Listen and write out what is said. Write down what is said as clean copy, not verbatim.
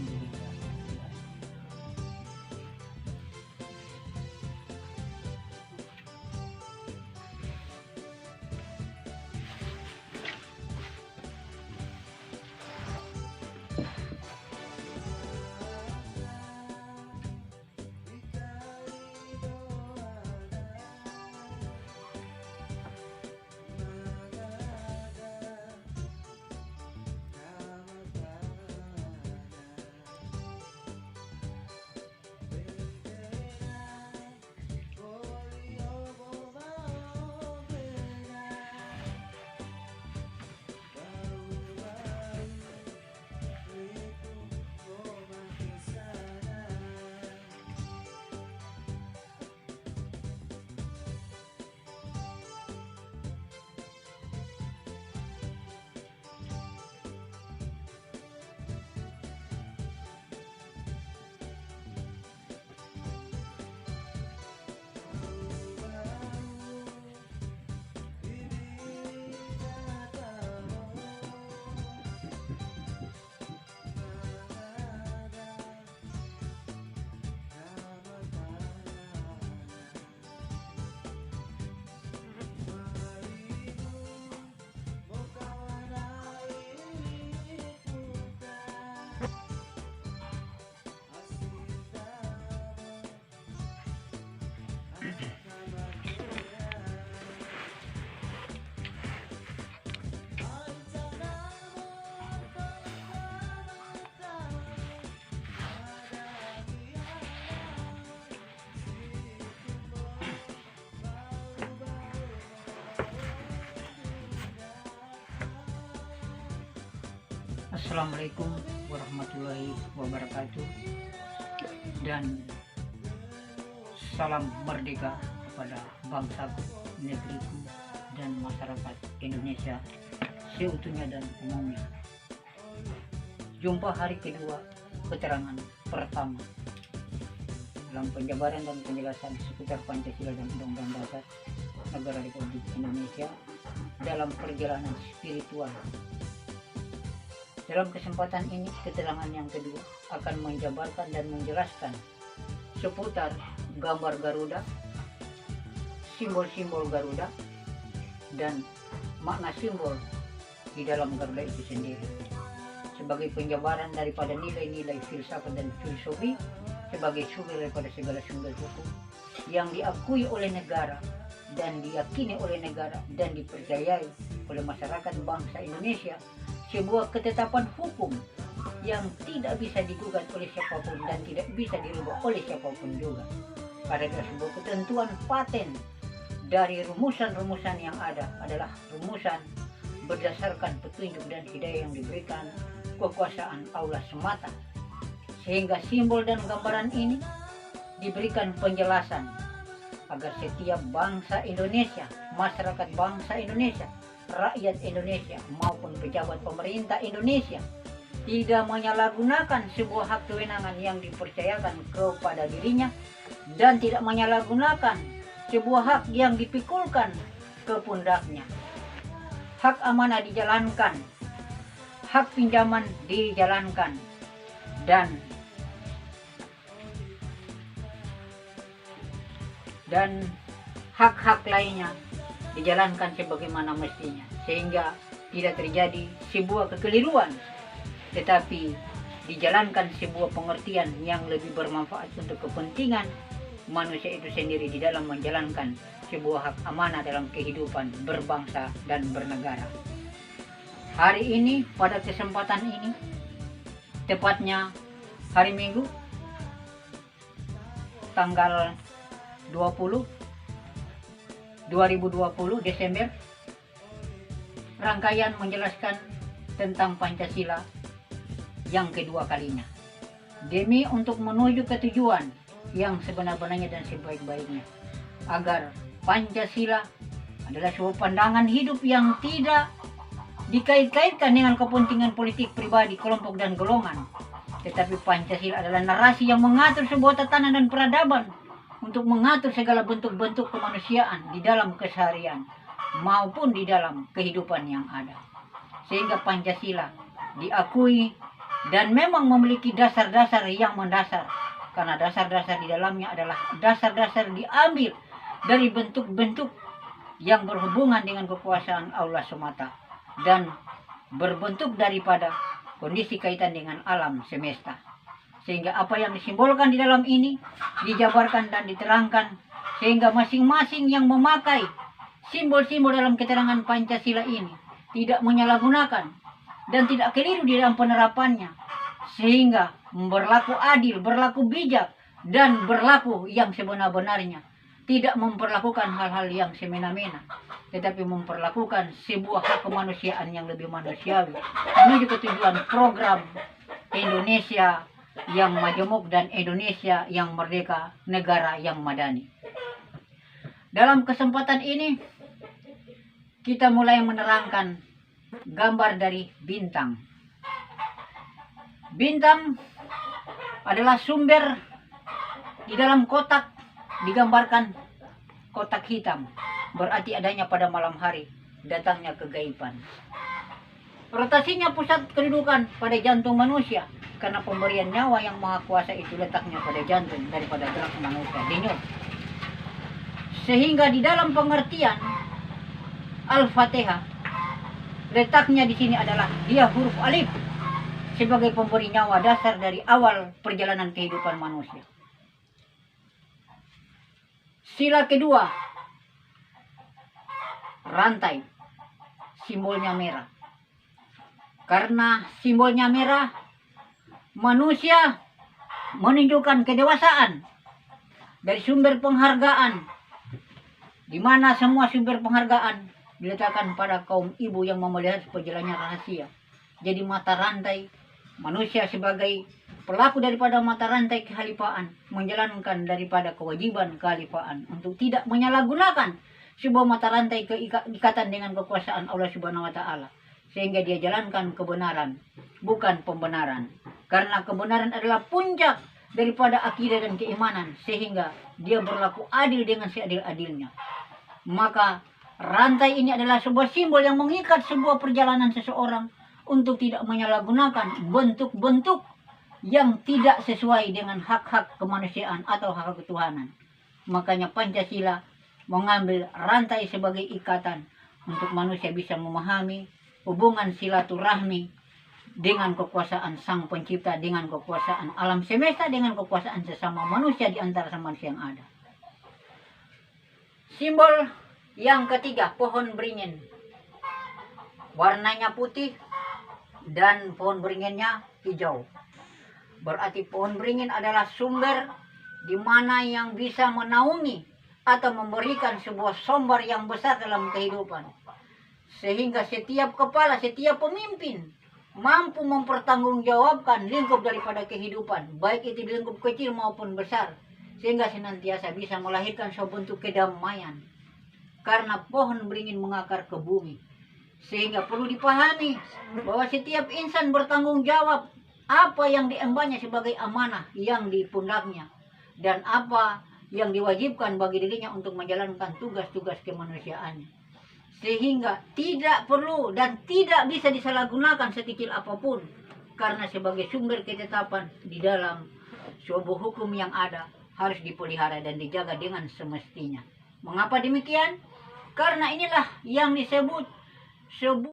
Alhamdulillah. Assalamualaikum warahmatullahi wabarakatuh, dan salam merdeka kepada bangsaku, negeriku, dan masyarakat Indonesia seutuhnya dan umumnya. Jumpa hari kedua keterangan pertama dalam penjabaran dan penjelasan seputar Pancasila dan Undang-Undang Dasar Negara Republik Indonesia dalam perjalanan spiritual. Dalam kesempatan ini, keterangan yang kedua akan menjabarkan dan menjelaskan seputar gambar Garuda, simbol-simbol Garuda, dan makna simbol di dalam Garuda itu sendiri, sebagai penjabaran daripada nilai-nilai filsafat dan filosofi, sebagai sumber daripada segala sumber hukum yang diakui oleh negara dan diyakini oleh negara dan dipercayai oleh masyarakat bangsa Indonesia, sebuah ketetapan hukum yang tidak bisa digugat oleh siapapun dan tidak bisa dirubah oleh siapapun juga. Karena sebuah ketentuan paten dari rumusan-rumusan yang ada adalah rumusan berdasarkan petunjuk dan hidayah yang diberikan kekuasaan Allah semata, sehingga simbol dan gambaran ini diberikan penjelasan agar setiap bangsa Indonesia, masyarakat bangsa Indonesia, rakyat Indonesia maupun pejabat pemerintah Indonesia tidak menyalahgunakan sebuah hak kewenangan yang dipercayakan kepada dirinya dan tidak menyalahgunakan sebuah hak yang dipikulkan ke pundaknya. Hak amanah dijalankan, hak pinjaman dijalankan, dan hak-hak lainnya dijalankan sebagaimana mestinya, sehingga tidak terjadi sebuah kekeliruan, tetapi dijalankan sebuah pengertian yang lebih bermanfaat untuk kepentingan manusia itu sendiri di dalam menjalankan sebuah hak amanah dalam kehidupan berbangsa dan bernegara. Hari ini, pada kesempatan ini, tepatnya hari Minggu tanggal 2020 Desember, rangkaian menjelaskan tentang Pancasila yang kedua kalinya, demi untuk menuju ke tujuan yang sebenar-benarnya dan sebaik-baiknya, agar Pancasila adalah sebuah pandangan hidup yang tidak dikait-kaitkan dengan kepentingan politik pribadi, kelompok, dan golongan, tetapi Pancasila adalah narasi yang mengatur sebuah tatanan dan peradaban untuk mengatur segala bentuk-bentuk kemanusiaan di dalam keseharian maupun di dalam kehidupan yang ada, sehingga Pancasila diakui dan memang memiliki dasar-dasar yang mendasar, karena dasar-dasar di dalamnya adalah dasar-dasar diambil dari bentuk-bentuk yang berhubungan dengan kekuasaan Allah semata dan berbentuk daripada kondisi kaitan dengan alam semesta. Sehingga apa yang disimbolkan di dalam ini dijabarkan dan diterangkan, sehingga masing-masing yang memakai simbol-simbol dalam keterangan Pancasila ini tidak menyalahgunakan dan tidak keliru di dalam penerapannya, sehingga berlaku adil, berlaku bijak, dan berlaku yang sebenar-benarnya. Tidak memperlakukan hal-hal yang semena-mena, tetapi memperlakukan sebuah hak kemanusiaan yang lebih manusiawi menuju ke tujuan program Indonesia yang majemuk dan Indonesia yang merdeka, negara yang madani. Dalam kesempatan ini kita mulai menerangkan gambar dari bintang. Bintang adalah sumber di dalam kotak, digambarkan kotak hitam, berarti adanya pada malam hari, datangnya kegaiban. Rotasinya pusat kedudukan pada jantung manusia, karena pemberian nyawa yang maha kuasa itu letaknya pada jantung daripada gerak manusia, denyut. Sehingga di dalam pengertian Al-Fatihah, letaknya di sini adalah dia huruf alif sebagai pemberi nyawa dasar dari awal perjalanan kehidupan manusia. Sila kedua, rantai, simbolnya merah. Karena simbolnya merah, manusia menunjukkan kedewasaan dari sumber penghargaan, di mana semua sumber penghargaan diletakkan pada kaum ibu yang memelihara perjalanannya rahasia. Jadi mata rantai, manusia sebagai pelaku daripada mata rantai kehalifaan menjalankan daripada kewajiban kehalifaan untuk tidak menyalahgunakan sebuah mata rantai keikatan dengan kekuasaan Allah Subhanahu wa taala, sehingga dia jalankan kebenaran bukan pembenaran, karena kebenaran adalah puncak daripada akidah dan keimanan, sehingga dia berlaku adil dengan seadil-adilnya. Maka rantai ini adalah sebuah simbol yang mengikat sebuah perjalanan seseorang untuk tidak menyalahgunakan bentuk-bentuk yang tidak sesuai dengan hak-hak kemanusiaan atau hak ketuhanan. Makanya Pancasila mengambil rantai sebagai ikatan untuk manusia bisa memahami hubungan silaturahmi dengan kekuasaan Sang Pencipta, dengan kekuasaan alam semesta, dengan kekuasaan sesama manusia di antara manusia yang ada. Simbol yang ketiga, pohon beringin. Warnanya putih dan pohon beringinnya hijau. Berarti pohon beringin adalah sumber di mana yang bisa menaungi atau memberikan sebuah sumber yang besar dalam kehidupan. Sehingga setiap kepala, setiap pemimpin mampu mempertanggungjawabkan lingkup daripada kehidupan, baik itu di lingkup kecil maupun besar, sehingga senantiasa bisa melahirkan sebuah bentuk kedamaian. Karena pohon beringin mengakar ke bumi, sehingga perlu dipahami bahwa setiap insan bertanggung jawab apa yang diembannya sebagai amanah yang di pundaknya, dan apa yang diwajibkan bagi dirinya untuk menjalankan tugas-tugas kemanusiaannya. Sehingga tidak perlu dan tidak bisa disalahgunakan sekecil apapun, karena sebagai sumber ketetapan di dalam sebuah hukum yang ada harus dipelihara dan dijaga dengan semestinya. Mengapa demikian? Karena inilah yang disebut sebuah